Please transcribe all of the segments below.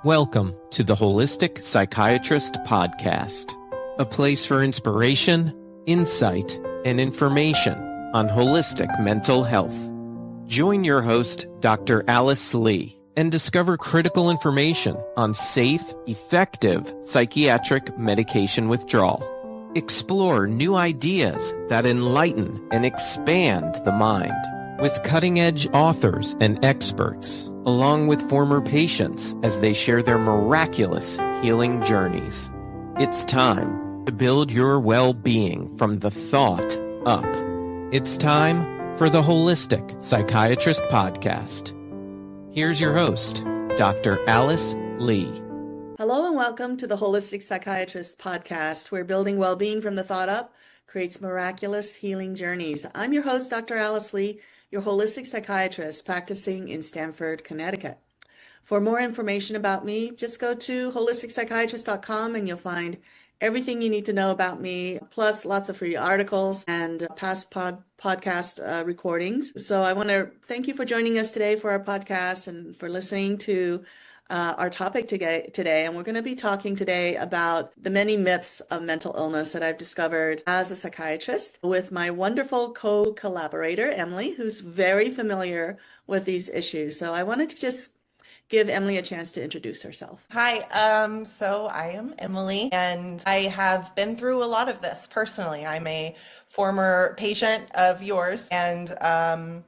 Welcome to the Holistic Psychiatrist Podcast, a place for inspiration, insight, and information on holistic mental health. Join your host, Dr. Alice Lee, and discover critical information on safe, effective psychiatric medication withdrawal. Explore new ideas that enlighten and expand the mind with cutting-edge authors and experts, along with former patients as they share their miraculous healing journeys. It's time to build your well-being from the thought up. It's time for the Holistic Psychiatrist Podcast. Here's your host, Dr. Alice Lee. Hello and welcome to the Holistic Psychiatrist Podcast, where building well-being from the thought up creates miraculous healing journeys. I'm your host, Dr. Alice Lee, your holistic psychiatrist practicing in Stamford, Connecticut. For more information about me, just go to holisticspsychiatrist.com and you'll find everything you need to know about me, plus lots of free articles and past podcast recordings. So I want to thank you for joining us today for our podcast and for listening to our topic today. And we're going to be talking today about the many myths of mental illness that I've discovered as a psychiatrist with my wonderful co-collaborator, Emily, who's very familiar with these issues. So I wanted to just give Emily a chance to introduce herself. Hi, so I am Emily, and I have been through a lot of this personally. I'm a former patient of yours, and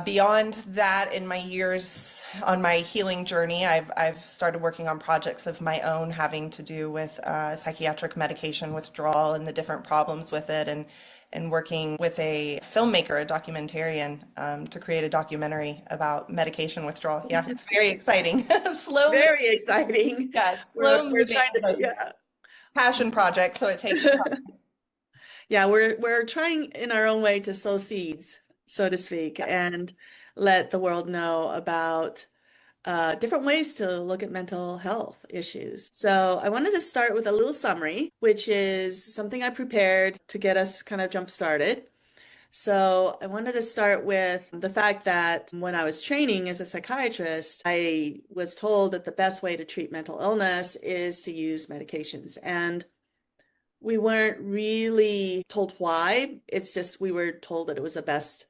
beyond that, in my years on my healing journey, I've started working on projects of my own having to do with psychiatric medication withdrawal and the different problems with it, and working with a filmmaker, a documentarian, to create a documentary about medication withdrawal. Yeah, it's very exciting. Slowly. Very exciting. Yeah, we're trying to, passion project, so it takes time. Yeah, we're trying in our own way to sow seeds, so to speak, and let the world know about different ways to look at mental health issues. So I wanted to start with a little summary, which is something I prepared to get us kind of jump started. So I wanted to start with the fact that when I was training as a psychiatrist, I was told that the best way to treat mental illness is to use medications. And we weren't really told why. It's just we were told that it was the best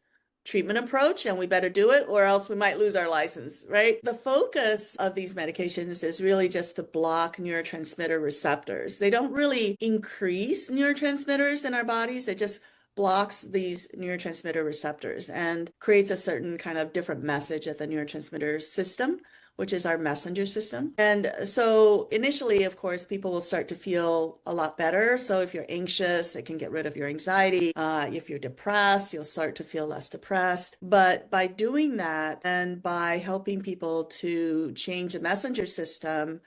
treatment approach and we better do it or else we might lose our license, right? The focus of these medications is really just to block neurotransmitter receptors. They don't really increase neurotransmitters in our bodies. It just blocks these neurotransmitter receptors and creates a certain kind of different message at the neurotransmitter system, which is our messenger system. And so initially, of course, people will start to feel a lot better. So if you're anxious, it can get rid of your anxiety. If you're depressed, you'll start to feel less depressed. But by doing that and by helping people to change the messenger system,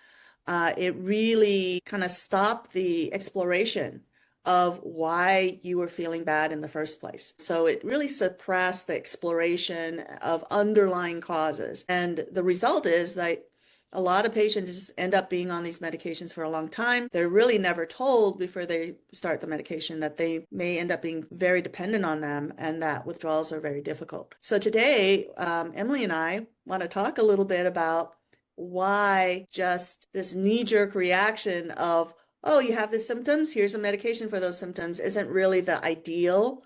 it really kind of stopped the exploration of why you were feeling bad in the first place. So it really suppressed the exploration of underlying causes. And the result is that a lot of patients just end up being on these medications for a long time. They're really never told before they start the medication that they may end up being very dependent on them and that withdrawals are very difficult. So today, Emily and I want to talk a little bit about why just this knee-jerk reaction of, oh, you have the symptoms, here's a medication for those symptoms, isn't really the ideal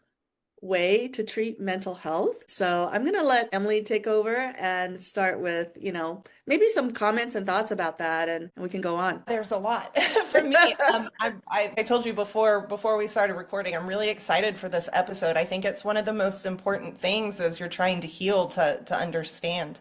way to treat mental health. So I'm going to let Emily take over and start with, maybe some comments and thoughts about that, and we can go on. There's a lot for me. I told you before we started recording, I'm really excited for this episode. I think it's one of the most important things as you're trying to heal to understand.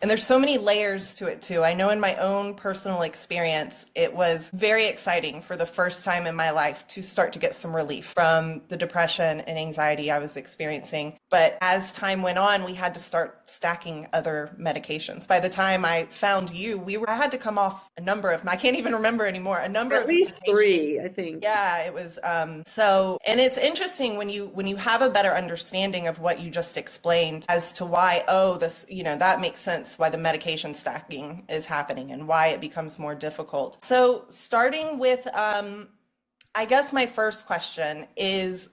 And there's so many layers to it too. I know in my own personal experience, it was very exciting for the first time in my life to start to get some relief from the depression and anxiety I was experiencing. But as time went on, we had to start stacking other medications. By the time I found you, I had to come off a number of, I can't even remember anymore, a number at of least 3, I think. Yeah, it was, and it's interesting when you have a better understanding of what you just explained as to why, this, that makes sense why the medication stacking is happening and why it becomes more difficult. So starting with, I guess my first question is,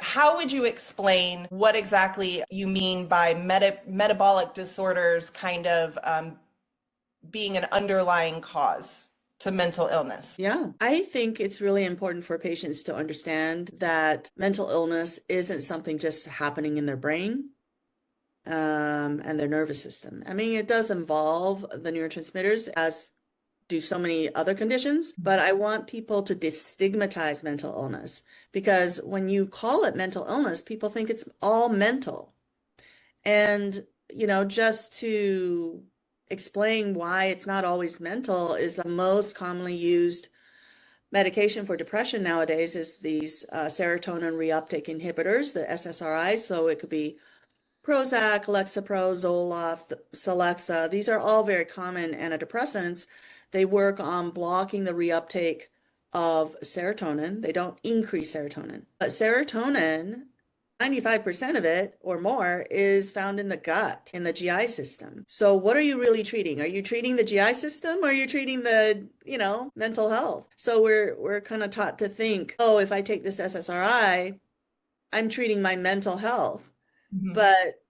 how would you explain what exactly you mean by metabolic disorders kind of being an underlying cause to mental illness? Yeah, I think it's really important for patients to understand that mental illness isn't something just happening in their brain and their nervous system. I mean, it does involve the neurotransmitters, as do so many other conditions, but I want people to destigmatize mental illness, because when you call it mental illness, people think it's all mental. And, just to explain why it's not always mental, is the most commonly used medication for depression nowadays is these serotonin reuptake inhibitors, the SSRIs. So it could be Prozac, Lexapro, Zoloft, Celexa. These are all very common antidepressants. They work on blocking the reuptake of serotonin. They don't increase serotonin. But serotonin, 95% of it or more is found in the gut, in the GI system. So what are you really treating? Are you treating the GI system, or are you treating the, mental health? So we're kind of taught to think, oh, if I take this SSRI, I'm treating my mental health. Mm-hmm. But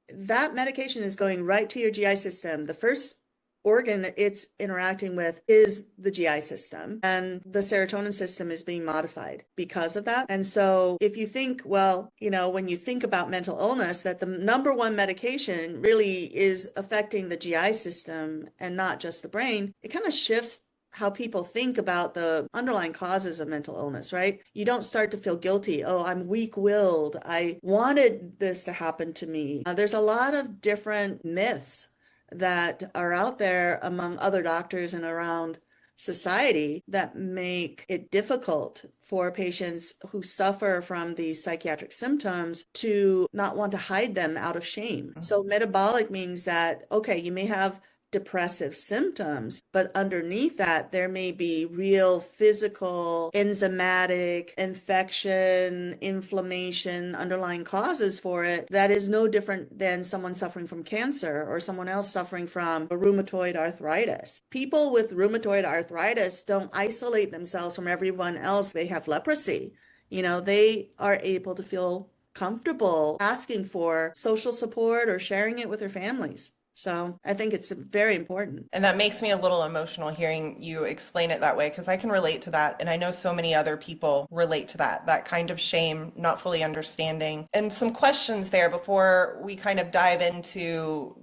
that medication is going right to your GI system. The first organ it's interacting with is the GI system, and the serotonin system is being modified because of that. And so if you think, well, when you think about mental illness, that the number one medication really is affecting the GI system and not just the brain, it kind of shifts how people think about the underlying causes of mental illness, right? You don't start to feel guilty. Oh, I'm weak-willed. I wanted this to happen to me. There's a lot of different myths that are out there among other doctors and around society that make it difficult for patients who suffer from these psychiatric symptoms to not want to hide them out of shame. So metabolic means that, okay, you may have depressive symptoms, but underneath that, there may be real physical, enzymatic, infection, inflammation, underlying causes for it that is no different than someone suffering from cancer or someone else suffering from rheumatoid arthritis. People with rheumatoid arthritis don't isolate themselves from everyone else. They have leprosy. They are able to feel comfortable asking for social support or sharing it with their families. So I think it's very important. And that makes me a little emotional hearing you explain it that way, because I can relate to that. And I know so many other people relate to that kind of shame, not fully understanding. And some questions there before we kind of dive into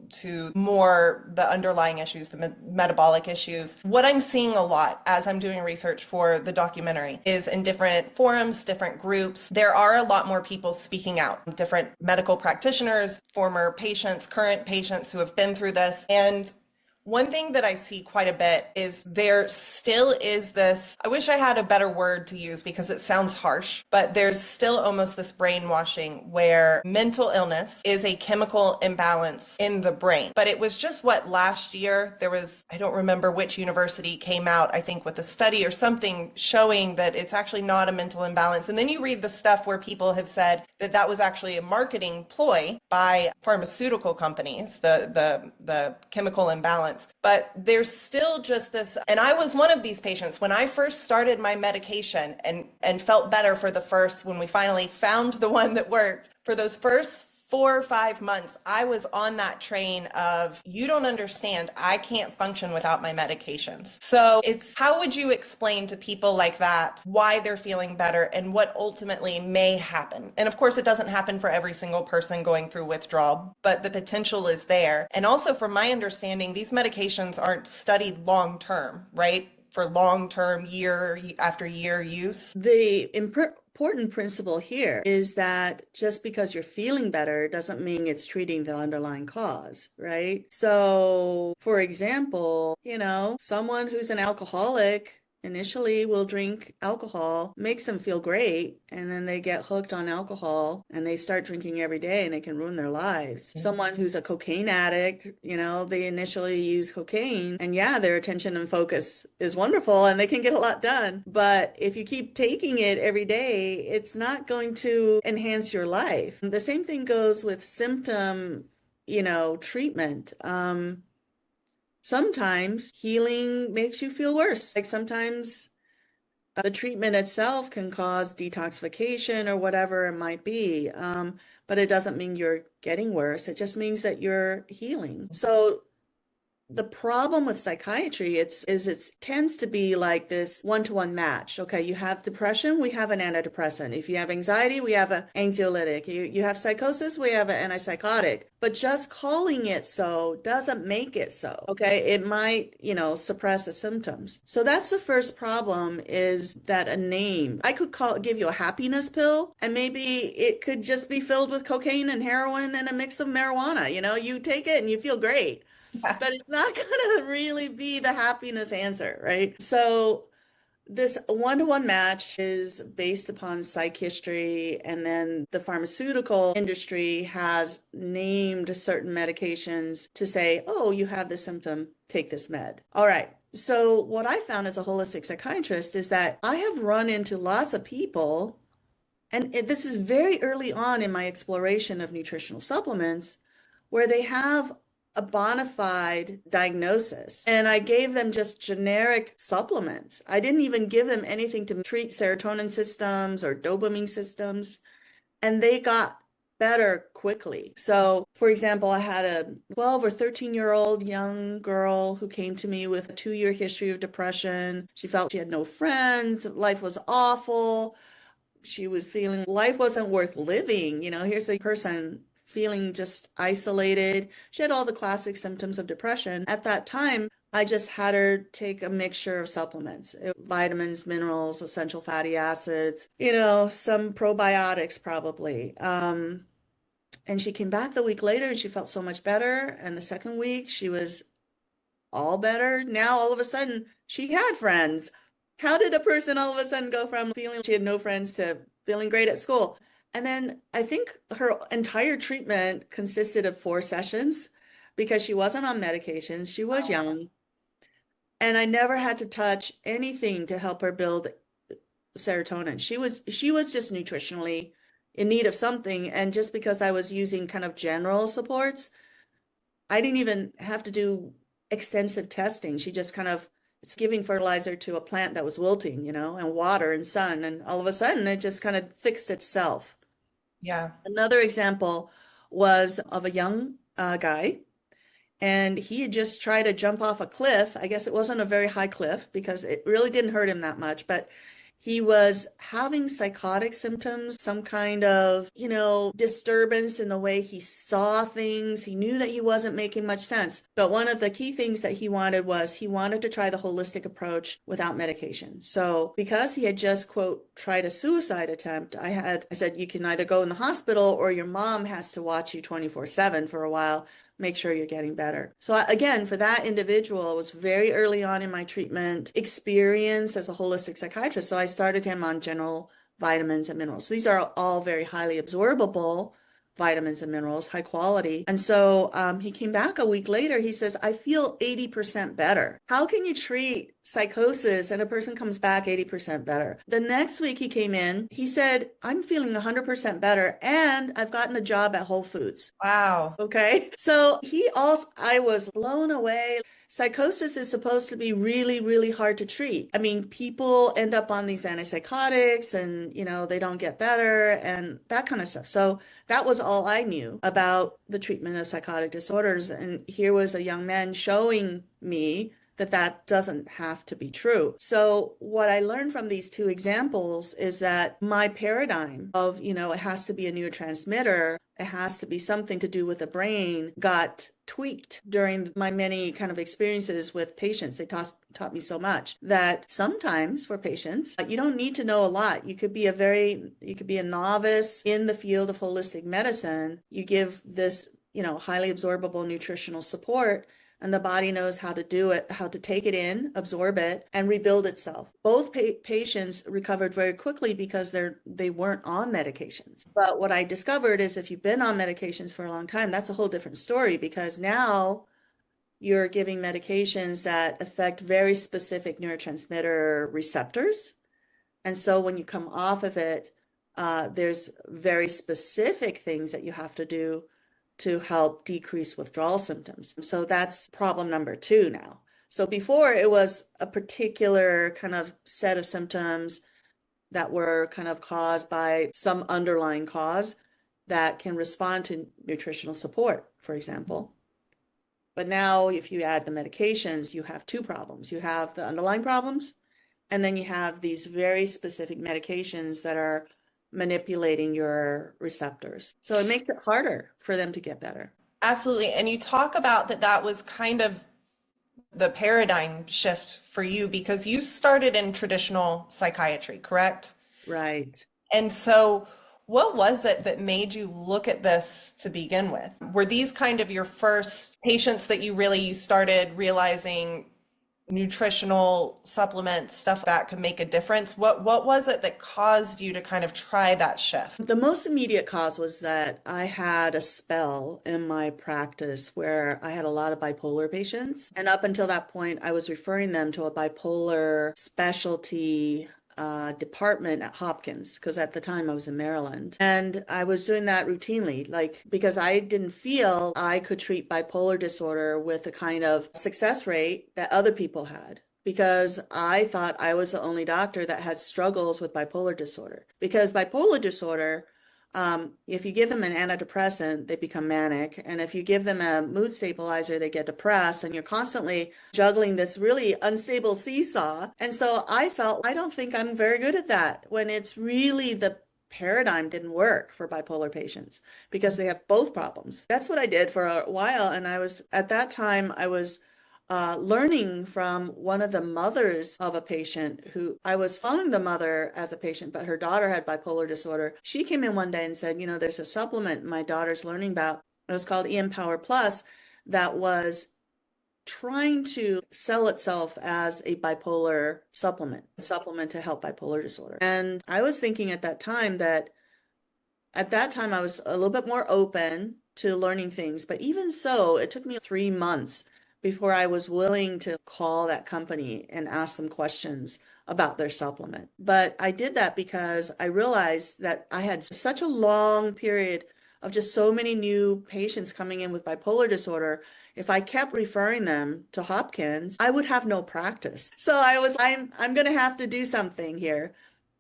more the underlying issues, the metabolic issues. What I'm seeing a lot as I'm doing research for the documentary is in different forums, different groups, there are a lot more people speaking out, different medical practitioners, former patients, current patients who have been through this. And one thing that I see quite a bit is there still is this, I wish I had a better word to use because it sounds harsh, but there's still almost this brainwashing where mental illness is a chemical imbalance in the brain. But it was just last year there was, I don't remember which university came out, I think with a study or something showing that it's actually not a mental imbalance. And then you read the stuff where people have said that that was actually a marketing ploy by pharmaceutical companies, the chemical imbalance. But there's still just this, and I was one of these patients when I first started my medication and felt better when we finally found the one that worked. For those first 4 or 5 months, I was on that train of, you don't understand, I can't function without my medications. So how would you explain to people like that why they're feeling better and what ultimately may happen? And of course, it doesn't happen for every single person going through withdrawal, but the potential is there. And also from my understanding, these medications aren't studied long-term, right? For long-term, year after year use. The important principle here is that just because you're feeling better doesn't mean it's treating the underlying cause, right? So, for example, someone who's an alcoholic initially will drink alcohol, makes them feel great, and then they get hooked on alcohol and they start drinking every day and it can ruin their lives. Mm-hmm. Someone who's a cocaine addict, they initially use cocaine and their attention and focus is wonderful and they can get a lot done. But if you keep taking it every day, it's not going to enhance your life. The same thing goes with symptom, treatment. Sometimes healing makes you feel worse. Like sometimes the treatment itself can cause detoxification or whatever it might be. But it doesn't mean you're getting worse. It just means that you're healing. So the problem with psychiatry it tends to be like this one-to-one match. Okay, you have depression, we have an antidepressant. If you have anxiety, we have an anxiolytic. You have psychosis, we have an antipsychotic. But just calling it so doesn't make it so. Okay, it might, suppress the symptoms. So that's the first problem, is that a name. I could give you a happiness pill, and maybe it could just be filled with cocaine and heroin and a mix of marijuana. You take it and you feel great. But it's not going to really be the happiness answer, right? So this one-to-one match is based upon psych history, and then the pharmaceutical industry has named certain medications to say, oh, you have this symptom, take this med. All right. So what I found as a holistic psychiatrist is that I have run into lots of people, and this is very early on in my exploration of nutritional supplements, where they have a bona fide diagnosis. And I gave them just generic supplements. I didn't even give them anything to treat serotonin systems or dopamine systems. And they got better quickly. So, for example, I had a 12 or 13-year-old young girl who came to me with a 2-year history of depression. She felt she had no friends. Life was awful. She was feeling life wasn't worth living. Here's a person feeling just isolated. She had all the classic symptoms of depression. At that time, I just had her take a mixture of supplements, vitamins, minerals, essential fatty acids, some probiotics probably. And she came back the week later and she felt so much better. And the second week, she was all better. Now, all of a sudden, she had friends. How did a person all of a sudden go from feeling she had no friends to feeling great at school? And then I think her entire treatment consisted of 4 sessions because she wasn't on medications. She was young. And I never had to touch anything to help her build serotonin. She was just nutritionally in need of something. And just because I was using kind of general supports, I didn't even have to do extensive testing. She just it's giving fertilizer to a plant that was wilting, and water and sun. And all of a sudden it just kind of fixed itself. Yeah. Another example was of a young guy, and he had just tried to jump off a cliff. I guess it wasn't a very high cliff because it really didn't hurt him that much, but he was having psychotic symptoms, some kind of, disturbance in the way he saw things. He knew that he wasn't making much sense. But one of the key things that he wanted to try the holistic approach without medication. So because he had just, quote, tried a suicide attempt, I said, you can either go in the hospital or your mom has to watch you 24/7 for a while. Make sure you're getting better. So again, for that individual, it was very early on in my treatment experience as a holistic psychiatrist. So I started him on general vitamins and minerals. These are all very highly absorbable vitamins and minerals, high quality. And so he came back a week later. He says, I feel 80% better. How can you treat psychosis and a person comes back 80% better? The next week he came in, he said, I'm feeling 100% better and I've gotten a job at Whole Foods. Wow. Okay. So I was blown away. Psychosis is supposed to be really, really hard to treat. I mean, people end up on these antipsychotics and, they don't get better and that kind of stuff. So that was all I knew about the treatment of psychotic disorders. And here was a young man showing me that doesn't have to be true. So what I learned from these 2 examples is that my paradigm of, it has to be a neurotransmitter, it has to be something to do with the brain, got tweaked during my many kind of experiences with patients. They taught me so much that sometimes for patients, you don't need to know a lot. You could be a novice in the field of holistic medicine. You give this, highly absorbable nutritional support, and the body knows how to do it, how to take it in, absorb it, and rebuild itself. Both patients recovered very quickly because they weren't on medications. But what I discovered is if you've been on medications for a long time, that's a whole different story because now you're giving medications that affect very specific neurotransmitter receptors. And so when you come off of it, there's very specific things that you have to do to help decrease withdrawal symptoms. So that's problem number 2 now. So before it was a particular kind of set of symptoms that were kind of caused by some underlying cause that can respond to nutritional support, for example. But now if you add the medications, you have two problems. You have the underlying problems, and then you have these very specific medications that are manipulating your receptors. So it makes it harder for them to get better. Absolutely. And you talk about that was kind of the paradigm shift for you because you started in traditional psychiatry, correct? Right. And so what was it that made you look at this to begin with? Were these kind of your first patients that you started realizing nutritional supplements, stuff that could make a difference? What was it that caused you to kind of try that shift? The most immediate cause was that I had a spell in my practice where I had a lot of bipolar patients. And up until that point, I was referring them to a bipolar specialty department at Hopkins, because at the time I was in Maryland. And I was doing that routinely, because I didn't feel I could treat bipolar disorder with the kind of success rate that other people had, because I thought I was the only doctor that had struggles with bipolar disorder. Because bipolar disorder, if you give them an antidepressant, they become manic. And if you give them a mood stabilizer, they get depressed. And you're constantly juggling this really unstable seesaw. And so I felt, I don't think I'm very good at that, when it's really the paradigm didn't work for bipolar patients because they have both problems. That's what I did for a while. And at that time, I was learning from one of the mothers of a patient who I was following the mother as a patient, but her daughter had bipolar disorder. She came in one day and said, there's a supplement my daughter's learning about. It was called Empower Plus that was trying to sell itself as a bipolar supplement to help bipolar disorder. And I was thinking at that time I was a little bit more open to learning things, but even so, it took me 3 months before I was willing to call that company and ask them questions about their supplement. But I did that because I realized that I had such a long period of just so many new patients coming in with bipolar disorder. If I kept referring them to Hopkins, I would have no practice. So I'm going to have to do something here.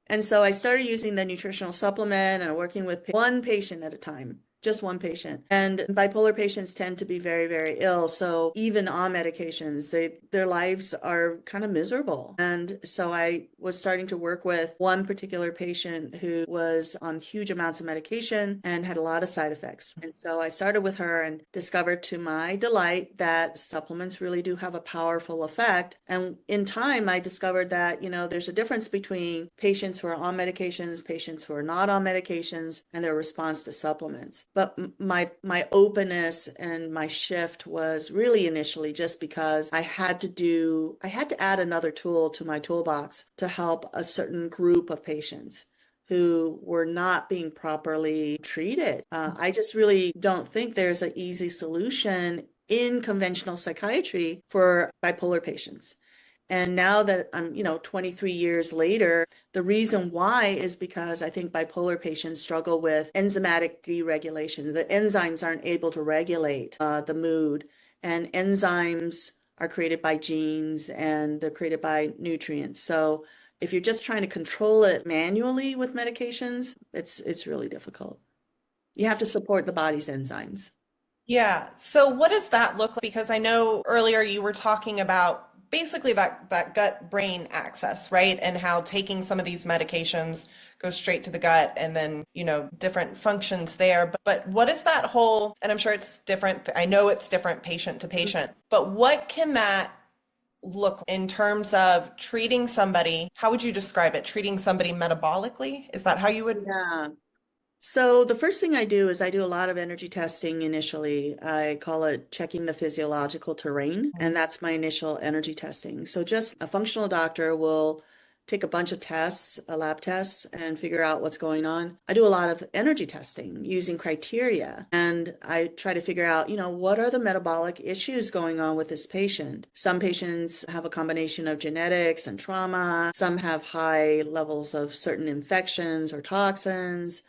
And so I started using the nutritional supplement and working with one patient at a time. Just one patient. And bipolar patients tend to be very, very ill. So even on medications, their lives are kind of miserable. And so I was starting to work with one particular patient who was on huge amounts of medication and had a lot of side effects. And so I started with her and discovered to my delight that supplements really do have a powerful effect. And in time, I discovered that, there's a difference between patients who are on medications, patients who are not on medications, and their response to supplements. But my openness and my shift was really initially just because I had to add another tool to my toolbox to help a certain group of patients who were not being properly treated. I just really don't think there's an easy solution in conventional psychiatry for bipolar patients. And now that I'm, 23 years later, the reason why is because I think bipolar patients struggle with enzymatic deregulation. The enzymes aren't able to regulate the mood, and enzymes are created by genes and they're created by nutrients. So if you're just trying to control it manually with medications, it's really difficult. You have to support the body's enzymes. Yeah. So what does that look like? Because I know earlier you were talking about basically that gut-brain axis, right? And how taking some of these medications goes straight to the gut and then, different functions there. But what is that whole, and I'm sure it's different, I know it's different patient to patient, but what can that look in terms of treating somebody? How would you describe it? Treating somebody metabolically? Is that how you would? Yeah. So the first thing I do is I do a lot of energy testing initially. I call it checking the physiological terrain, and that's my initial energy testing. So just a functional doctor will take a bunch of tests, lab tests, and figure out what's going on. I do a lot of energy testing using criteria, and I try to figure out, what are the metabolic issues going on with this patient? Some patients have a combination of genetics and trauma. Some have high levels of certain infections or toxins.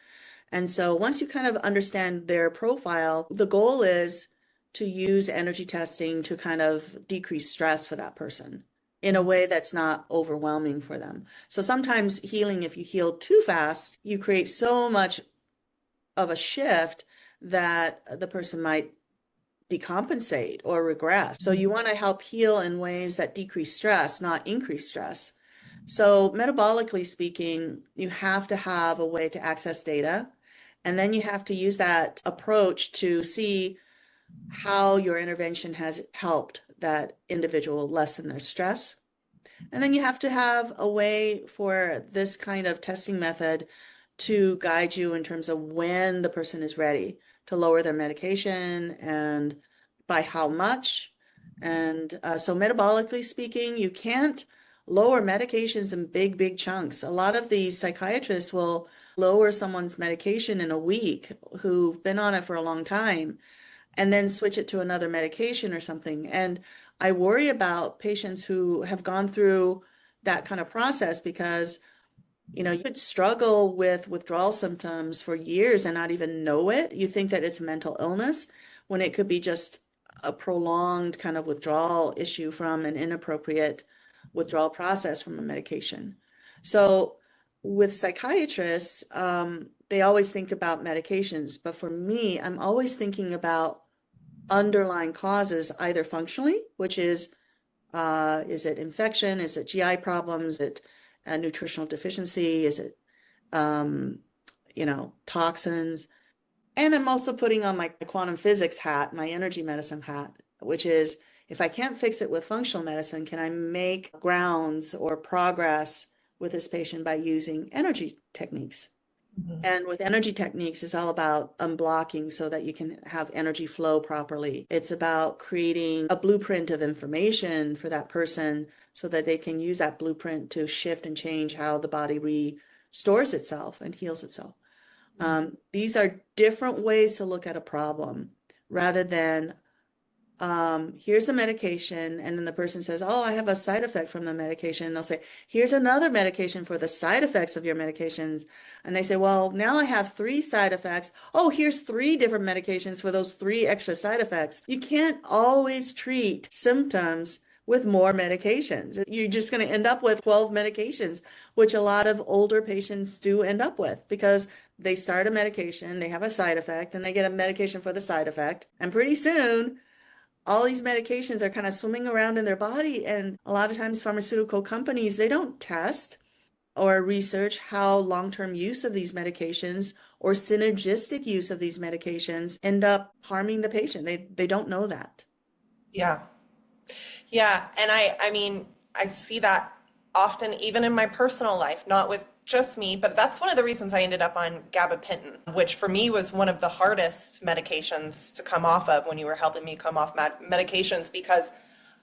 And so once you kind of understand their profile, the goal is to use energy testing to kind of decrease stress for that person in a way that's not overwhelming for them. So sometimes healing, if you heal too fast, you create so much of a shift that the person might decompensate or regress. So you want to help heal in ways that decrease stress, not increase stress. So metabolically speaking, you have to have a way to access data, and then you have to use that approach to see how your intervention has helped that individual lessen their stress. And then you have to have a way for this kind of testing method to guide you in terms of when the person is ready to lower their medication and by how much. And so metabolically speaking, you can't lower medications in big chunks. A lot of these psychiatrists will lower someone's medication in a week who've been on it for a long time and then switch it to another medication or something. And I worry about patients who have gone through that kind of process because, you could struggle with withdrawal symptoms for years and not even know it. You think that it's mental illness when it could be just a prolonged kind of withdrawal issue from an inappropriate withdrawal process from a medication. So with psychiatrists, they always think about medications, but for me, I'm always thinking about underlying causes, either functionally, which is it infection? Is it GI problems? Is it a nutritional deficiency? Is it, toxins? And I'm also putting on my quantum physics hat, my energy medicine hat, which is if I can't fix it with functional medicine, can I make grounds or progress with this patient by using energy techniques? Mm-hmm. And with energy techniques, it's all about unblocking so that you can have energy flow properly. It's about creating a blueprint of information for that person so that they can use that blueprint to shift and change how the body restores itself and heals itself. These are different ways to look at a problem rather than here's the medication, and then the person says, oh, I have a side effect from the medication. And they'll say, here's another medication for the side effects of your medications. And they say, well, now I have 3 side effects. Oh, here's 3 different medications for those 3 extra side effects. You can't always treat symptoms with more medications. You're just going to end up with 12 medications, which a lot of older patients do end up with because they start a medication, they have a side effect, and they get a medication for the side effect. And pretty soon, all these medications are kind of swimming around in their body. And a lot of times pharmaceutical companies, they don't test or research how long-term use of these medications or synergistic use of these medications end up harming the patient. They don't know that. Yeah. Yeah. And I mean, I see that often even in my personal life, not with just me, but that's one of the reasons I ended up on gabapentin, which for me was one of the hardest medications to come off of when you were helping me come off medications because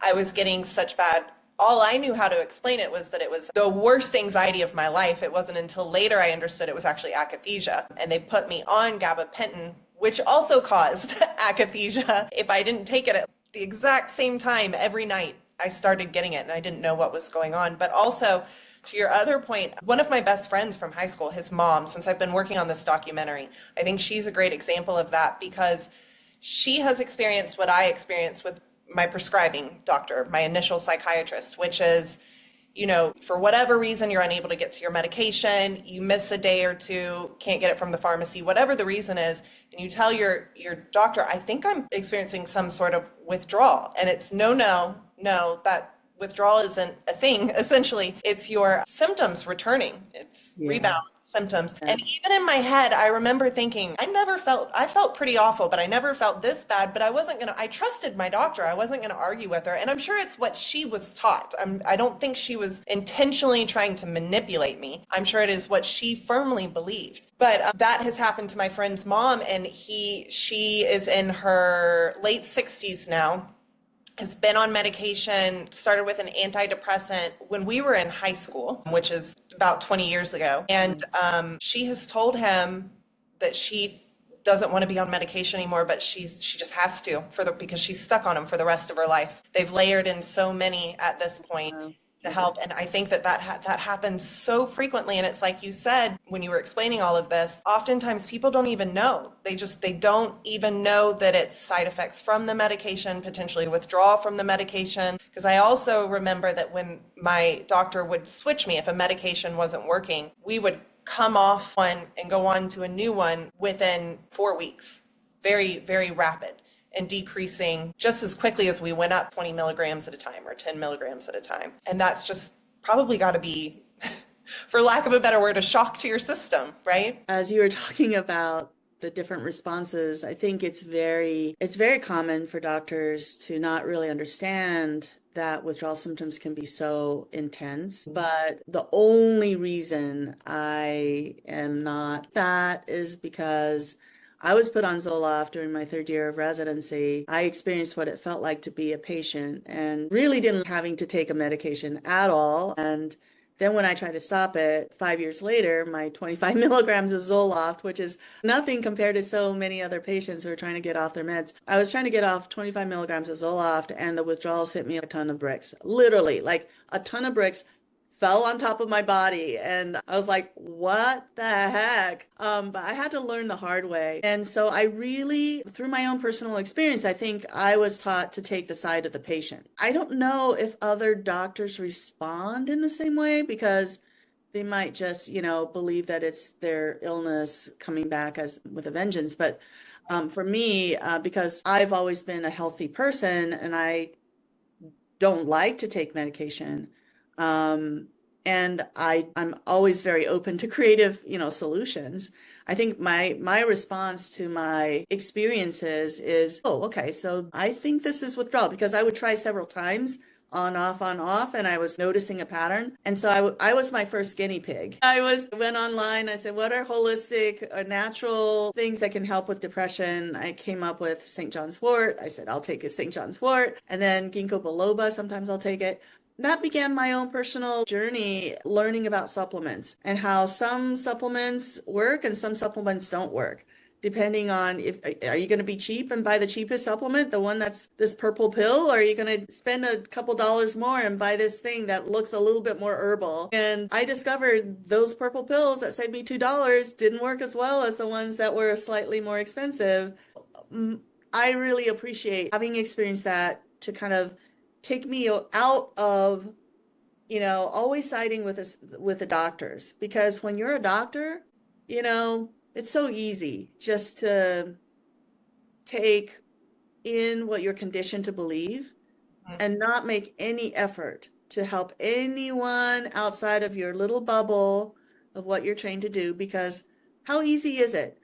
I was getting such bad. All I knew how to explain it was that it was the worst anxiety of my life. It wasn't until later I understood it was actually akathisia. And they put me on gabapentin, which also caused akathisia. If I didn't take it at the exact same time every night, I started getting it and I didn't know what was going on. But also, to your other point, one of my best friends from high school, his mom, since I've been working on this documentary, I think she's a great example of that because she has experienced what I experienced with my prescribing doctor, my initial psychiatrist, which is, for whatever reason, you're unable to get to your medication, you miss a day or two, can't get it from the pharmacy, whatever the reason is, and you tell your doctor, I think I'm experiencing some sort of withdrawal. And it's no, that withdrawal isn't a thing. Essentially, it's your symptoms returning. It's rebound symptoms. And even in my head, I remember thinking, I felt pretty awful, but I never felt this bad, but I trusted my doctor. I wasn't going to argue with her. And I'm sure it's what she was taught. I don't think she was intentionally trying to manipulate me. I'm sure it is what she firmly believed. But that has happened to my friend's mom, and she is in her late 60s now. Has been on medication, started with an antidepressant when we were in high school, which is about 20 years ago. And she has told him that she doesn't want to be on medication anymore, but she just has to because she's stuck on them for the rest of her life. They've layered in so many at this point. to help. And I think that happens so frequently. And it's like you said, when you were explaining all of this, oftentimes people don't even know. They don't even know that it's side effects from the medication, potentially withdrawal from the medication. Because I also remember that when my doctor would switch me, if a medication wasn't working, we would come off one and go on to a new one within 4 weeks. Very, very rapid. And decreasing just as quickly as we went up 20 milligrams at a time or 10 milligrams at a time. And that's just probably got to be, for lack of a better word, a shock to your system, right? As you were talking about the different responses, I think it's very common for doctors to not really understand that withdrawal symptoms can be so intense. But the only reason I am not that is because I was put on Zoloft during my 3rd year of residency. I experienced what it felt like to be a patient and really didn't having to take a medication at all. And then when I tried to stop it 5 years later, my 25 milligrams of Zoloft, which is nothing compared to so many other patients who are trying to get off their meds. I was trying to get off 25 milligrams of Zoloft and the withdrawals hit me like a ton of bricks, literally like a ton of bricks fell on top of my body. And I was like, what the heck? But I had to learn the hard way. And so I really, through my own personal experience, I think I was taught to take the side of the patient. I don't know if other doctors respond in the same way because they might just, believe that it's their illness coming back as with a vengeance. But for me, because I've always been a healthy person and I don't like to take medication, and I'm always very open to creative, solutions. I think my response to my experiences is, oh, okay, so I think this is withdrawal, because I would try several times on, off, and I was noticing a pattern. And so I was my first guinea pig. Went online, I said, what are holistic or natural things that can help with depression? I came up with St. John's wort. I said, I'll take a St. John's wort, and then ginkgo biloba, sometimes I'll take it. That began my own personal journey learning about supplements and how some supplements work and some supplements don't work, depending on are you going to be cheap and buy the cheapest supplement, the one that's this purple pill, or are you going to spend a couple dollars more and buy this thing that looks a little bit more herbal? And I discovered those purple pills that saved me $2 didn't work as well as the ones that were slightly more expensive. I really appreciate having experienced that to kind of take me out of, always siding with the doctors, because when you're a doctor, it's so easy just to take in what you're conditioned to believe and not make any effort to help anyone outside of your little bubble of what you're trained to do. Because how easy is it?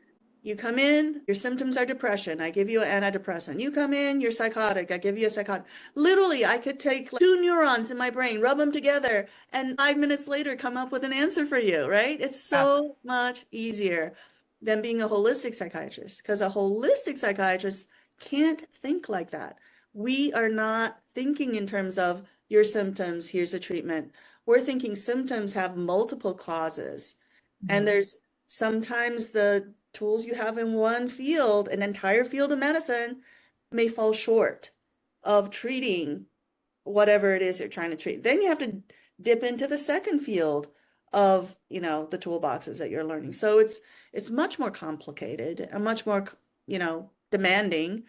You come in, your symptoms are depression, I give you an antidepressant. You come in, you're psychotic, I give you a psychotic. Literally, I could take 2 neurons in my brain, rub them together, and 5 minutes later come up with an answer for you, right? It's so much easier than being a holistic psychiatrist, because a holistic psychiatrist can't think like that. We are not thinking in terms of your symptoms, here's a treatment. We're thinking symptoms have multiple causes. And there's sometimes the tools you have in one field, an entire field of medicine, may fall short of treating whatever it is you're trying to treat. Then you have to dip into the second field of, the toolboxes that you're learning. So it's much more complicated and much more, demanding.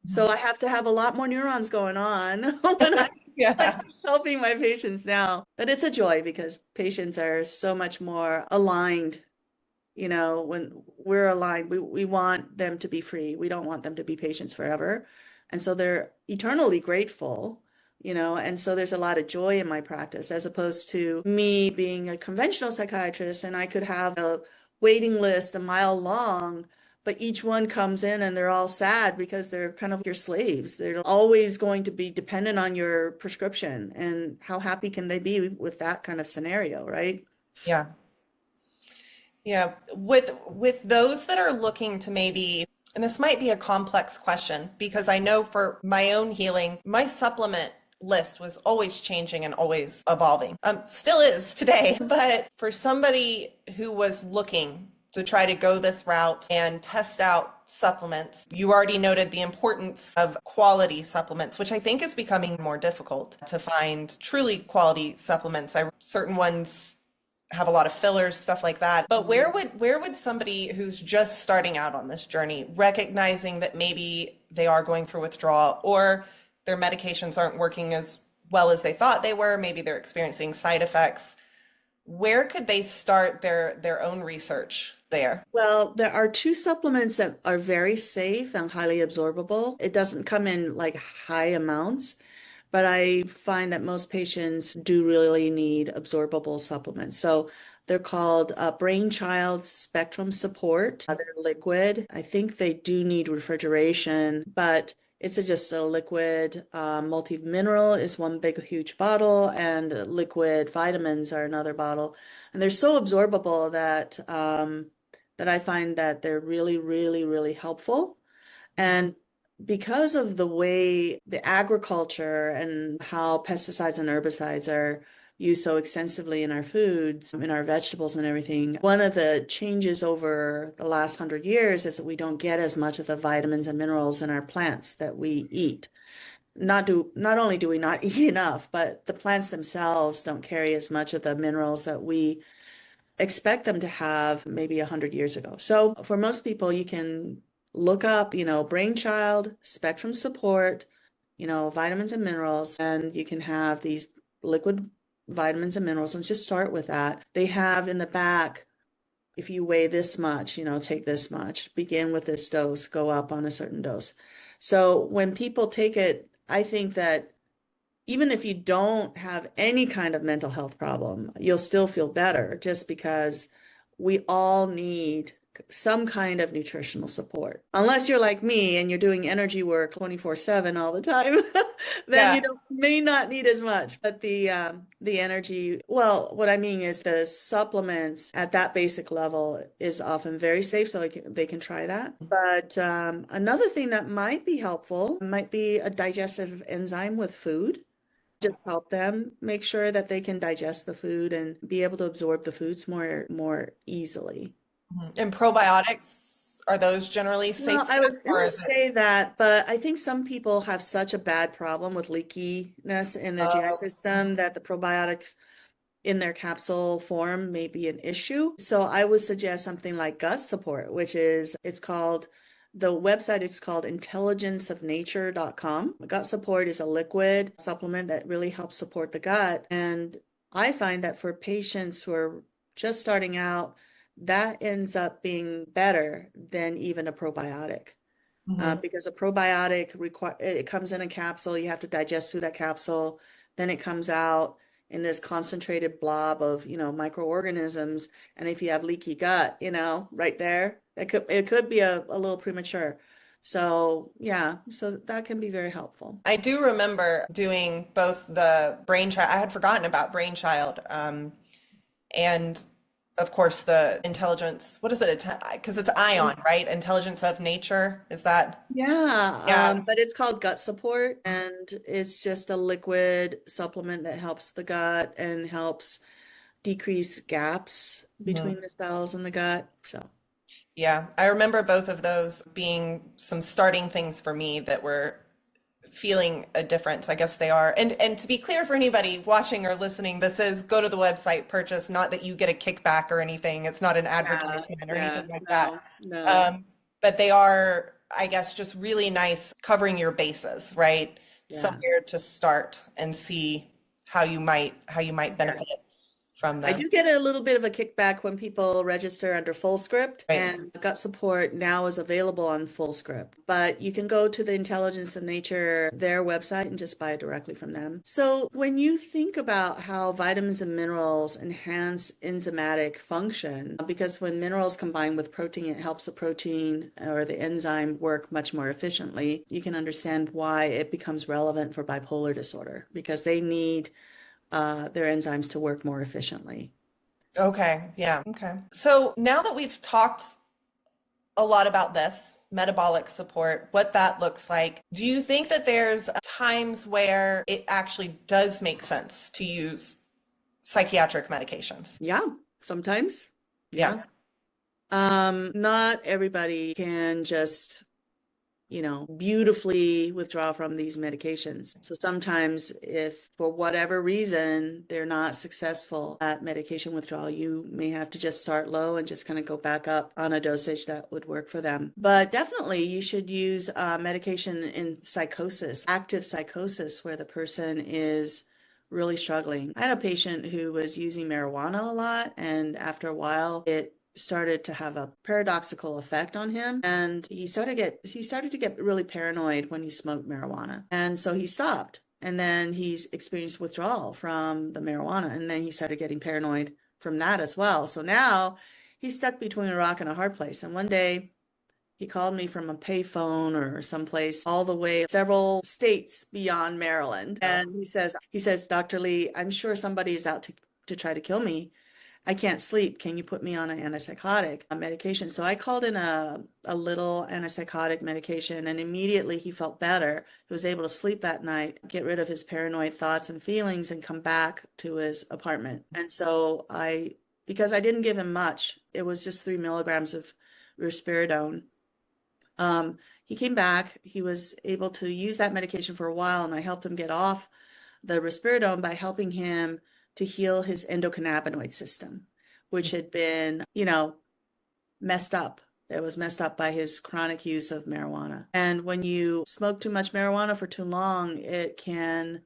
So I have to have a lot more neurons going on when I'm helping my patients now. But it's a joy because patients are so much more aligned. When we're aligned, we want them to be free. We don't want them to be patients forever. And so they're eternally grateful, and so there's a lot of joy in my practice, as opposed to me being a conventional psychiatrist and I could have a waiting list a mile long, but each one comes in and they're all sad because they're kind of your slaves. They're always going to be dependent on your prescription. And how happy can they be with that kind of scenario, right? Yeah. Yeah, with those that are looking to maybe, and this might be a complex question, because I know for my own healing, my supplement list was always changing and always evolving. Still is today, but for somebody who was looking to try to go this route and test out supplements. You already noted the importance of quality supplements, which I think is becoming more difficult to find truly quality supplements. Certain ones have a lot of fillers, stuff like that. But where would somebody who's just starting out on this journey, recognizing that maybe they are going through withdrawal or their medications aren't working as well as they thought they were, maybe they're experiencing side effects, where could they start their own research there? Well, there are two supplements that are very safe and highly absorbable. It doesn't come in like high amounts, but I find that most patients do really need absorbable supplements. So they're called Brainchild Spectrum Support. They're liquid. I think they do need refrigeration, but it's just a liquid. Multi-mineral is one big, huge bottle, and liquid vitamins are another bottle. And they're so absorbable that that I find that they're really, really, really helpful. And because of the way the agriculture and how pesticides and herbicides are used so extensively in our foods, in our vegetables and everything, one of the changes over the last 100 years is that we don't get as much of the vitamins and minerals in our plants that we eat. Not only do we not eat enough, but the plants themselves don't carry as much of the minerals that we expect them to have maybe 100 years ago. So for most people, you can look up, Brainchild, Spectrum Support, vitamins and minerals, and you can have these liquid vitamins and minerals, and just start with that. They have in the back, if you weigh this much, take this much, begin with this dose, go up on a certain dose. So when people take it, I think that even if you don't have any kind of mental health problem, you'll still feel better, just because we all need some kind of nutritional support. Unless you're like me and you're doing energy work 24/7 all the time, then you may not need as much. But the energy, well, what I mean is the supplements at that basic level is often very safe, so they can try that. But another thing that might be helpful might be a digestive enzyme with food. Just help them make sure that they can digest the food and be able to absorb the foods more easily. And probiotics, are those generally safe? Well, I was going to say that, but I think some people have such a bad problem with leakiness in their GI system that the probiotics in their capsule form may be an issue. So I would suggest something like gut support, which is, the website is called intelligenceofnature.com. Gut support is a liquid supplement that really helps support the gut. And I find that for patients who are just starting out, that ends up being better than even a probiotic. Because a probiotic it comes in a capsule, you have to digest through that capsule, then it comes out in this concentrated blob of microorganisms, and if you have leaky gut, right there, it could be a little premature. So so that can be very helpful. I do remember doing both the Brainchild. I had forgotten about Brainchild, and of course, the intelligence, what is it? Because it's ion, right? Intelligence of nature. Is that? Yeah. But it's called gut support, and it's just a liquid supplement that helps the gut and helps decrease gaps between the cells in the gut. So. Yeah, I remember both of those being some starting things for me that were feeling a difference. I guess they are. And to be clear for anybody watching or listening, this is go to the website, purchase, not that you get a kickback or anything. It's not an advertisement or anything like that. No. But they are, I guess, just really nice covering your bases, right? Somewhere to start and see how you might benefit from them. I do get a little bit of a kickback when people register under FullScript, and gut support now is available on FullScript. But you can go to the Intelligence of Nature, their website, and just buy it directly from them. So when you think about how vitamins and minerals enhance enzymatic function, because when minerals combine with protein, it helps the protein or the enzyme work much more efficiently, you can understand why it becomes relevant for bipolar disorder, because they need their enzymes to work more efficiently. Okay. Yeah. Okay. So now that we've talked a lot about this, metabolic support, what that looks like, do you think that there's times where it actually does make sense to use psychiatric medications? Yeah, sometimes. Yeah. Not everybody can just, beautifully withdraw from these medications. So sometimes if for whatever reason they're not successful at medication withdrawal, you may have to just start low and just kind of go back up on a dosage that would work for them. But definitely you should use medication in psychosis, active psychosis, where the person is really struggling. I had a patient who was using marijuana a lot, and after a while it started to have a paradoxical effect on him, and he started to get really paranoid when he smoked marijuana, and so he stopped, and then he's experienced withdrawal from the marijuana, and then he started getting paranoid from that as well. So now he's stuck between a rock and a hard place. And one day he called me from a payphone or someplace all the way several states beyond Maryland, and he says, Dr. Lee, I'm sure somebody is out to try to kill me. I can't sleep. Can you put me on an antipsychotic medication? So I called in a little antipsychotic medication, and immediately he felt better. He was able to sleep that night, get rid of his paranoid thoughts and feelings, and come back to his apartment. And so because I didn't give him much, it was just 3 milligrams of risperidone. He came back. He was able to use that medication for a while, and I helped him get off the risperidone by helping him to heal his endocannabinoid system, which had been, messed up. It was messed up by his chronic use of marijuana. And when you smoke too much marijuana for too long, it can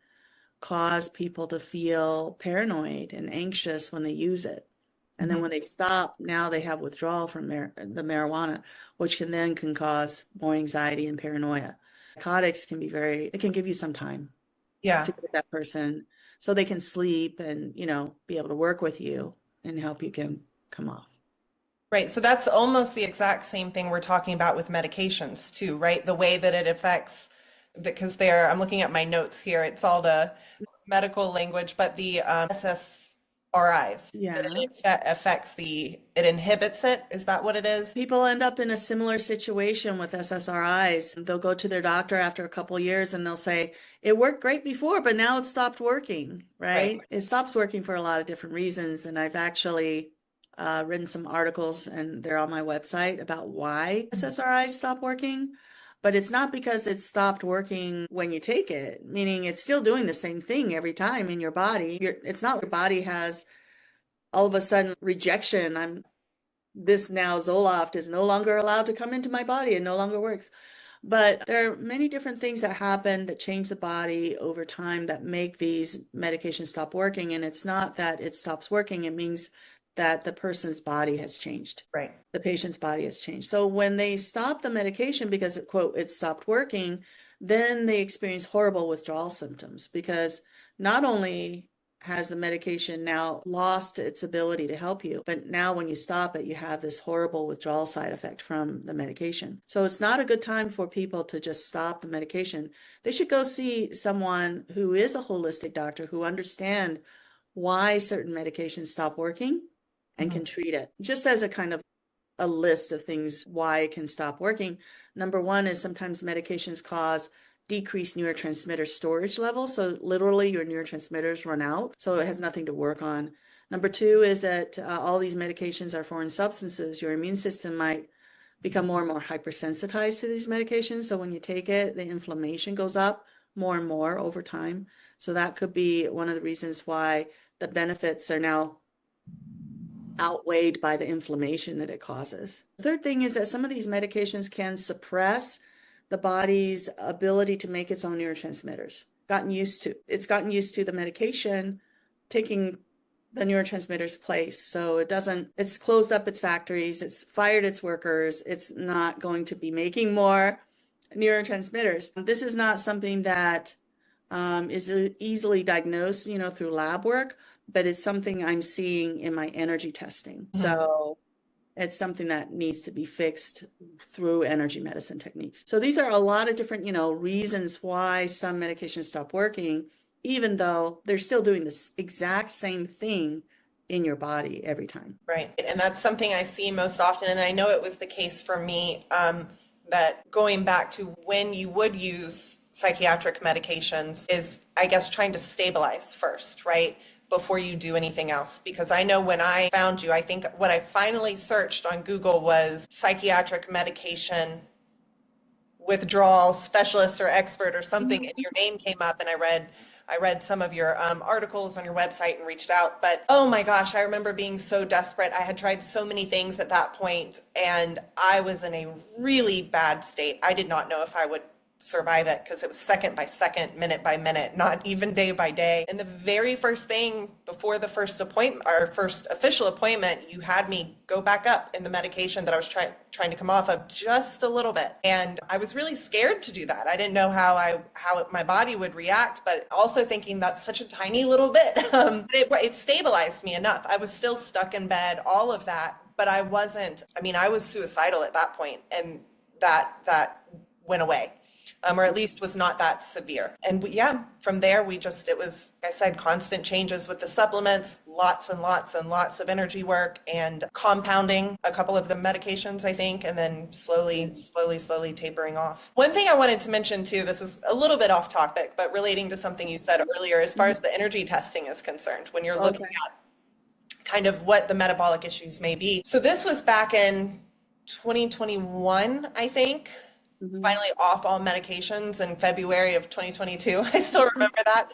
cause people to feel paranoid and anxious when they use it. And then when they stop, now they have withdrawal from the marijuana, which can cause more anxiety and paranoia. Narcotics it can give you some time to get that person so they can sleep and, be able to work with you and help you come off. Right. So that's almost the exact same thing we're talking about with medications too, right? The way that it affects, because I'm looking at my notes here, it's all the medical language, but the SSRIs, it inhibits it. Is that what it is? People end up in a similar situation with SSRIs. They'll go to their doctor after a couple of years and they'll say, it worked great before, but now it stopped working, right? It stops working for a lot of different reasons. And I've actually written some articles, and they're on my website, about why SSRIs stop working. But it's not because it stopped working when you take it, meaning it's still doing the same thing every time in your body. It's not your body has all of a sudden rejection. This now Zoloft is no longer allowed to come into my body and no longer works. But there are many different things that happen that change the body over time that make these medications stop working. And it's not that it stops working. It means that the person's body has changed. Right. The patient's body has changed. So when they stop the medication because, quote, it stopped working, then they experience horrible withdrawal symptoms, because not only has the medication now lost its ability to help you, but now when you stop it, you have this horrible withdrawal side effect from the medication. So it's not a good time for people to just stop the medication. They should go see someone who is a holistic doctor who understands why certain medications stop working and can treat it. Just as a kind of a list of things why it can stop working. Number one is sometimes medications cause decreased neurotransmitter storage levels. So literally your neurotransmitters run out. So it has nothing to work on. Number two is that all these medications are foreign substances. Your immune system might become more and more hypersensitized to these medications. So when you take it, the inflammation goes up more and more over time. So that could be one of the reasons why the benefits are now outweighed by the inflammation that it causes. The third thing is that some of these medications can suppress the body's ability to make its own neurotransmitters. It's gotten used to the medication taking the neurotransmitters' place. So it's closed up its factories, it's fired its workers, it's not going to be making more neurotransmitters. This is not something that is easily diagnosed, through lab work, but it's something I'm seeing in my energy testing. So it's something that needs to be fixed through energy medicine techniques. So these are a lot of different, reasons why some medications stop working, even though they're still doing this exact same thing in your body every time. Right. And that's something I see most often. And I know it was the case for me, that going back to when you would use psychiatric medications is, I guess, trying to stabilize first, right? before you do anything else. Because I know when I found you, I think what I finally searched on Google was psychiatric medication withdrawal specialist or expert or something, and your name came up, and I read some of your articles on your website and reached out. But oh my gosh, I remember being so desperate. I had tried so many things at that point, and I was in a really bad state. I did not know if I would survive it, because it was second by second, minute by minute, not even day by day. And the very first thing before the first appointment, our first official appointment, you had me go back up in the medication that I was trying to come off of just a little bit. And I was really scared to do that. I didn't know how my body would react, but also thinking that's such a tiny little bit. It stabilized me enough. I was still stuck in bed, all of that, but I wasn't, I was suicidal at that point, and that went away. Or at least was not that severe. And from there, it was, like I said, constant changes with the supplements, lots and lots and lots of energy work, and compounding a couple of the medications, I think, and then slowly tapering off. One thing I wanted to mention too, this is a little bit off topic, but relating to something you said earlier, as far as the energy testing is concerned, when you're looking at kind of what the metabolic issues may be. So this was back in 2021, I think. Finally off all medications in February of 2022. I still remember that.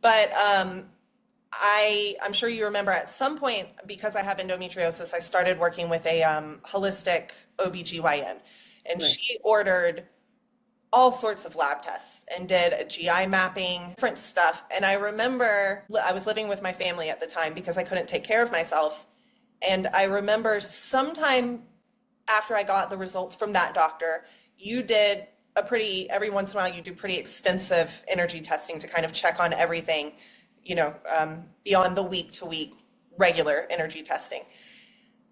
But I'm sure you remember at some point, because I have endometriosis, I started working with a holistic OBGYN. And she ordered all sorts of lab tests and did a GI mapping, different stuff. And I remember I was living with my family at the time because I couldn't take care of myself. And I remember sometime after I got the results from that doctor, you did every once in a while, you do pretty extensive energy testing to kind of check on everything, beyond the week to week regular energy testing.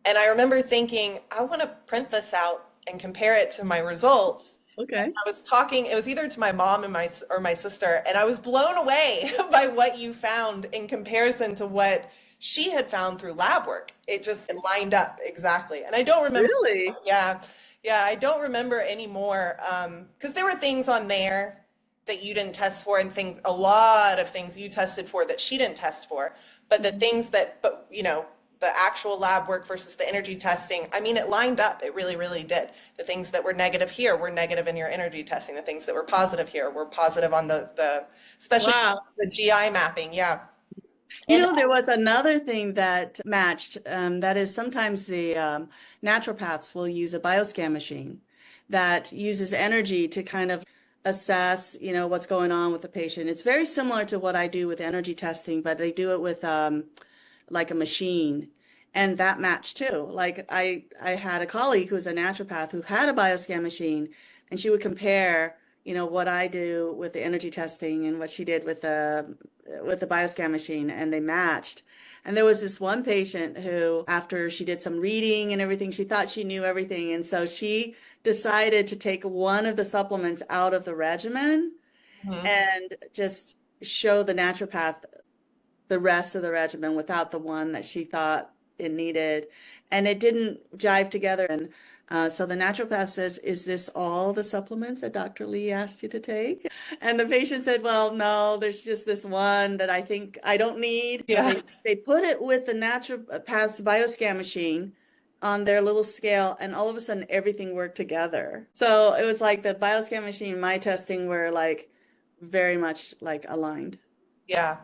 And I remember thinking, I want to print this out and compare it to my results. Okay. And I was talking, it was either to my mom and my sister, and I was blown away by what you found in comparison to what she had found through lab work. It lined up exactly. And I don't remember. Really? Yeah, I don't remember anymore, because there were things on there that you didn't test for, and a lot of things you tested for that she didn't test for. But the things the actual lab work versus the energy testing, it lined up. It really, really did. The things that were negative here were negative in your energy testing. The things that were positive here were positive on especially the GI mapping. Yeah. There was another thing that matched, that is sometimes the naturopaths will use a bioscan machine that uses energy to kind of assess, what's going on with the patient. It's very similar to what I do with energy testing, but they do it with like a machine, and that matched too. Like I had a colleague who was a naturopath who had a bioscan machine, and she would compare, what I do with the energy testing and what she did with the bioscan machine, and they matched. And there was this one patient who, after she did some reading and everything, she thought she knew everything. And so she decided to take one of the supplements out of the regimen and just show the naturopath the rest of the regimen without the one that she thought it needed. And it didn't jive together. And so the naturopath says, "Is this all the supplements that Dr. Lee asked you to take?" And the patient said, "Well, no, there's just this one that I think I don't need." So they put it with the naturopath's bioscan machine on their little scale, and all of a sudden everything worked together. So it was like the bioscan machine and my testing were like very much like aligned. Yeah.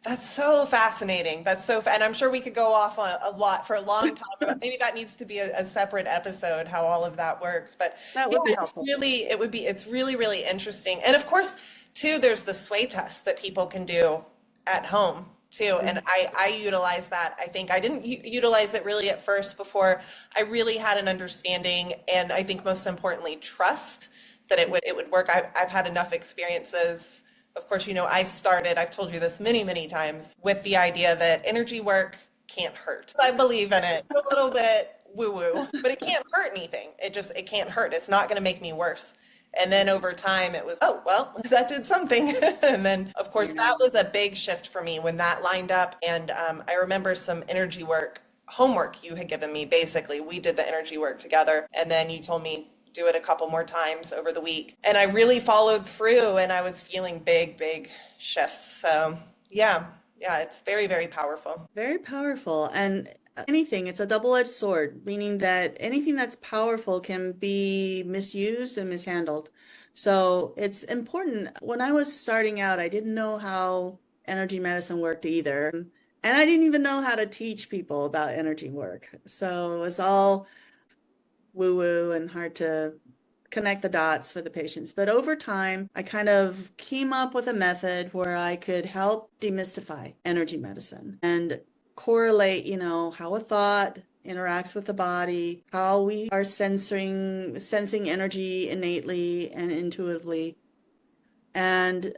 That's so fascinating. And I'm sure we could go off on a lot for a long time. Maybe that needs to be a separate episode, how all of that works. But that would be helpful. It's really, really interesting. And of course, too, there's the sway test that people can do at home too. And I utilize that. I think I didn't utilize it really at first before I really had an understanding, and I think most importantly, trust that it would work. I've had enough experiences. Of course, I've told you this many, many times, with the idea that energy work can't hurt. I believe in it. A little bit woo-woo, but it can't hurt anything. It can't hurt. It's not going to make me worse. And then over time it was, oh, well, that did something. And then, of course, that was a big shift for me when that lined up. And I remember some energy work, homework you had given me. Basically, we did the energy work together. And then you told me, do it a couple more times over the week. And I really followed through, and I was feeling big, big shifts. So yeah, Yeah, it's very, very powerful. Very powerful. And anything, it's a double-edged sword, meaning that anything that's powerful can be misused and mishandled. So it's important. When I was starting out, I didn't know how energy medicine worked either. And I didn't even know how to teach people about energy work. So it was all woo-woo and hard to connect the dots for the patients. But over time, I kind of came up with a method where I could help demystify energy medicine and correlate, how a thought interacts with the body, how we are sensing energy innately and intuitively. And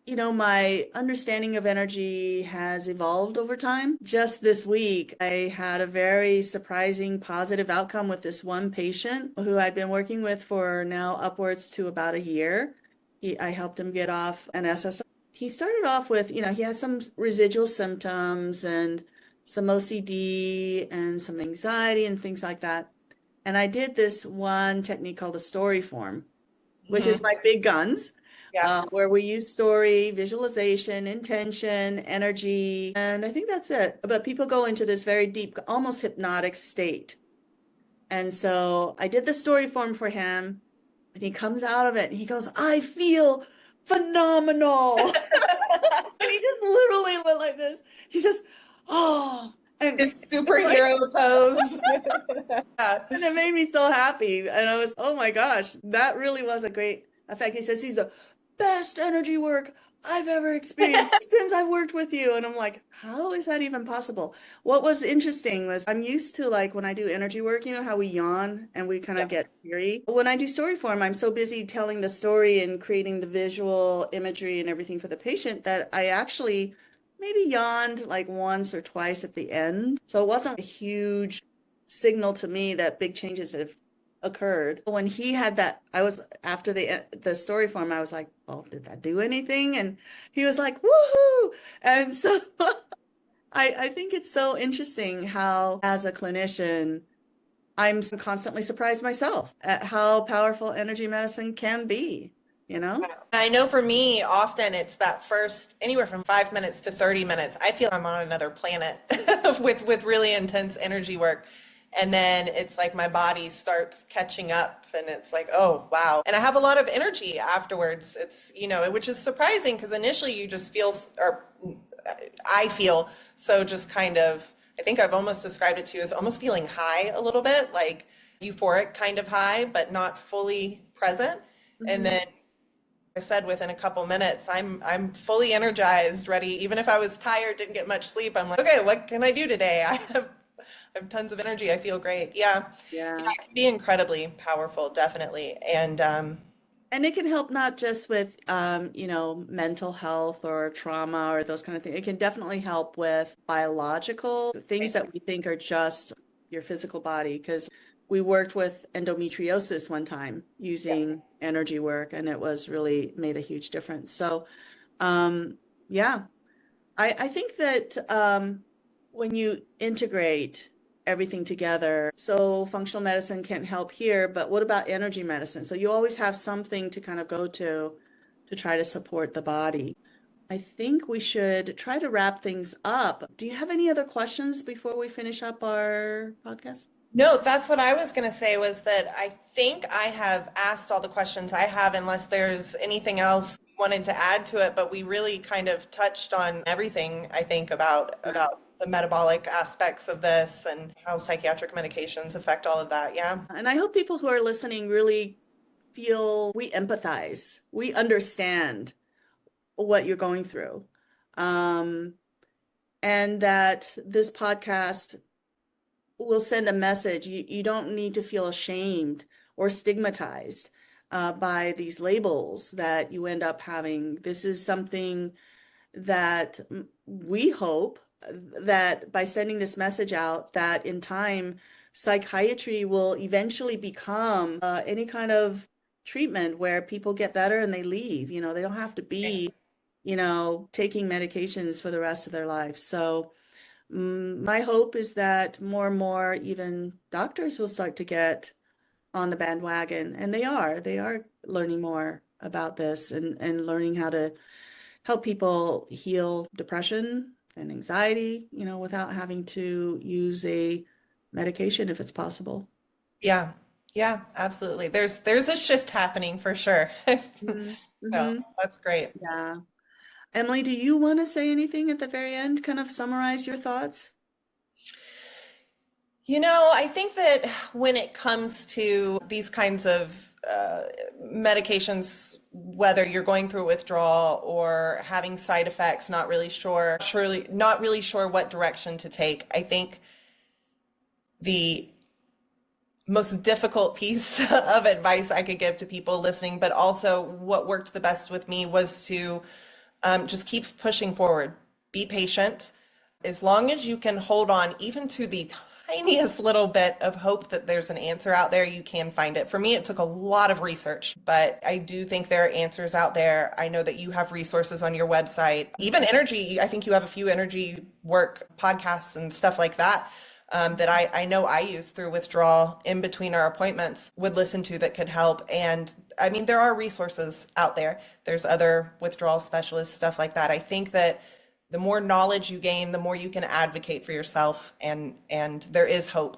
my understanding of energy has evolved over time. Just this week, I had a very surprising positive outcome with this one patient who I've been working with for now upwards to about a year. I helped him get off an SSRI. He started off with, he had some residual symptoms and some OCD and some anxiety and things like that. And I did this one technique called a story form, which is my big guns. Yeah. Where we use story, visualization, intention, energy, and I think that's it. But people go into this very deep, almost hypnotic state. And so I did the story form for him, and he comes out of it and he goes, I feel phenomenal. And he just literally went like this. He says, oh, and His superhero pose. and it made me so happy. And I was, oh my gosh, that really was a great effect. He says he's the best energy work I've ever experienced since I've worked with you. And I'm like, how is that even possible? What was interesting was I'm used to, like, when I do energy work, how we yawn and we kind of get teary. When I do story form, I'm so busy telling the story and creating the visual imagery and everything for the patient that I actually maybe yawned like once or twice at the end. So it wasn't a huge signal to me that big changes have occurred. When he had that, I was, after the story form, I was like, well, did that do anything? And he was like, woohoo! And so I think it's so interesting how, as a clinician, I'm constantly surprised myself at how powerful energy medicine can be, I know for me, often it's that first anywhere from 5 minutes to 30 minutes. I feel I'm on another planet with really intense energy work. And then it's like my body starts catching up and it's like, oh, wow. And I have a lot of energy afterwards. It's, which is surprising because initially you just feel, or I feel so just kind of, I think I've almost described it to you as almost feeling high a little bit, like euphoric kind of high, but not fully present. Mm-hmm. And then I said within a couple minutes, I'm fully energized, ready. Even if I was tired, didn't get much sleep, I'm like, okay, what can I do today? I have tons of energy. I feel great. Yeah. It can be incredibly powerful, definitely. And it can help not just with, mental health or trauma or those kind of things. It can definitely help with biological things that we think are just your physical body. Because we worked with endometriosis one time using energy work, and it was really made a huge difference. So, I think that when you integrate everything together, so functional medicine can help here, but what about energy medicine? So you always have something to kind of go to try to support the body. I think we should try to wrap things up. Do you have any other questions before we finish up our podcast? No, that's what I was going to say, was that I think I have asked all the questions I have, unless there's anything else you wanted to add to it, but we really kind of touched on everything, I think, about the metabolic aspects of this and how psychiatric medications affect all of that. Yeah. And I hope people who are listening really feel we empathize, we understand what you're going through. And that this podcast will send a message. You don't need to feel ashamed or stigmatized by these labels that you end up having. This is something that we hope that by sending this message out, that in time, psychiatry will eventually become any kind of treatment where people get better and they leave. They don't have to be, taking medications for the rest of their lives. So my hope is that more and more even doctors will start to get on the bandwagon, and they are learning more about this and learning how to help people heal depression, and anxiety, without having to use a medication if it's possible. Yeah. Yeah, absolutely. There's a shift happening for sure. So Mm-hmm. that's great. Yeah. Emily, do you want to say anything at the very end, kind of summarize your thoughts? I think that when it comes to these kinds of medications, whether you're going through withdrawal or having side effects, not really sure what direction to take, I think the most difficult piece of advice I could give to people listening, but also what worked the best with me, was to just keep pushing forward. Be patient. As long as you can hold on even to the tiniest little bit of hope that there's an answer out there, you can find it. For me, it took a lot of research, but I do think there are answers out there. I know that you have resources on your website, even energy. I think you have a few energy work podcasts and stuff like that. That I know I use through withdrawal in between our appointments, would listen to, that could help. And I mean, there are resources out there. There's other withdrawal specialists, stuff like that. I think that the more knowledge you gain, the more you can advocate for yourself, and there is hope.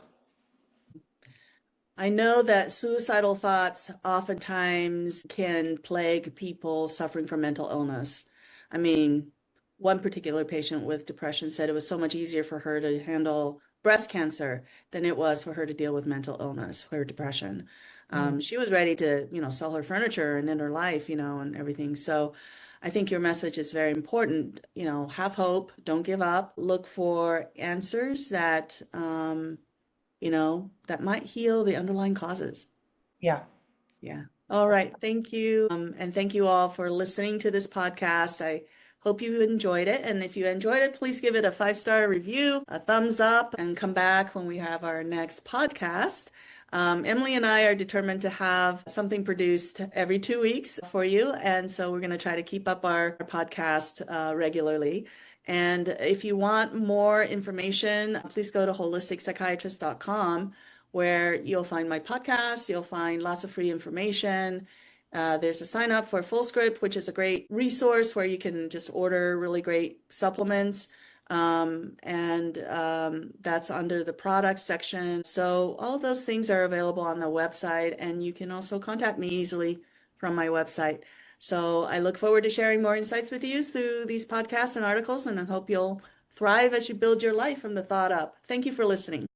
I know that suicidal thoughts oftentimes can plague people suffering from mental illness. I mean, one particular patient with depression said it was so much easier for her to handle breast cancer than it was for her to deal with mental illness, her depression. She was ready to, sell her furniture and end her life, and everything. So I think your message is very important. Have hope, don't give up, look for answers that, that might heal the underlying causes. Yeah. Yeah. All right. Thank you. And thank you all for listening to this podcast. I hope you enjoyed it. And if you enjoyed it, please give it a 5-star review, a thumbs up, and come back when we have our next podcast. Emily and I are determined to have something produced every 2 weeks for you. And so we're going to try to keep up our podcast regularly. And if you want more information, please go to holisticspsychiatrist.com, where you'll find my podcast. You'll find lots of free information. There's a sign up for FullScript, which is a great resource where you can just order really great supplements. That's under the products section. So all of those things are available on the website, and you can also contact me easily from my website. So I look forward to sharing more insights with you through these podcasts and articles, and I hope you'll thrive as you build your life from the thought up. Thank you for listening.